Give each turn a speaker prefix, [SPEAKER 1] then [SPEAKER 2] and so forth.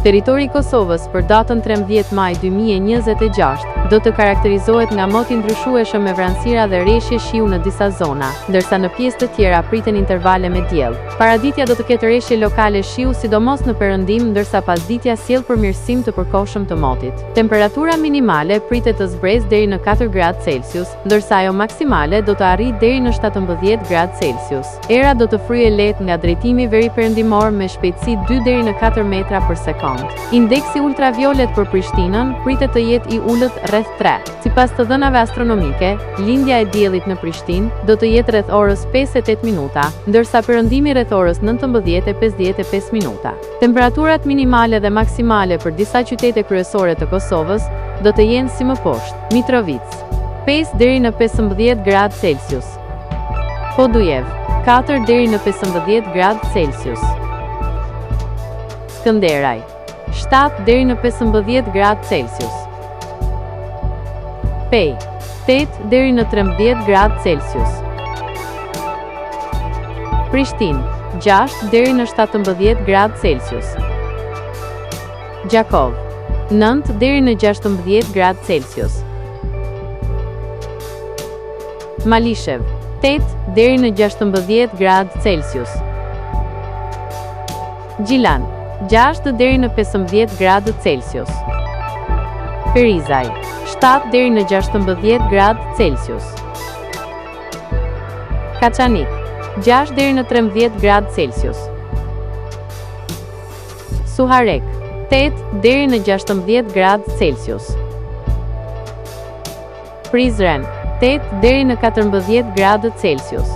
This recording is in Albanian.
[SPEAKER 1] Territori i Kosovës për datën 13 maj 2026 do të karakterizohet nga moti ndryshueshëm me vranësira dhe rreshje shiu në disa zona, ndërsa në pjesë të tjera priten intervale me diell. Paraditja do të ketë rreshje lokale shiu sidomos në perëndim, ndërsa pasditja sjell përmirësim të përkohshëm të motit. Temperatura minimale pritet të zbresë deri në 4 gradë Celsius, ndërsa ajo maksimale do të arrijë deri në 17 gradë Celsius. Era do të fryejë lehtë nga drejtimi veriperëndimor me shpejtësi 2 deri në 4 metra për sekond. Indeksi ultraviolet për Prishtinën pritet të jetë i ulët rreth 3. Sipas të dhënave astronomike, lindja e diellit në Prishtinë do të jetë rreth orës 5:08 minuta, ndërsa perëndimi rreth orës 19:55 minuta. Temperaturat minimale dhe maksimale për disa qytete kryesore të Kosovës do të jenë si më poshtë: Mitrovica 5 deri në 15 gradë Celsius, Podujev 4 deri në 15 gradë Celsius, Skënderaj 7 deri në 15 gradë Celsius, Pej 8 deri në 13 gradë Celsius, Prishtinë 6 deri në 17 gradë Celsius, Gjakov 9 deri në 16 gradë Celsius, Malishev 8 deri në 16 gradë Celsius, Gjilan 6 deri në 15 gradë Celsius, Perizaj 7 deri në 16 gradë Celsius, Kaçanik 6 deri në 13 gradë Celsius, Suharek 8 deri në 16 gradë Celsius, Prizren 8 deri në 14 gradë Celsius,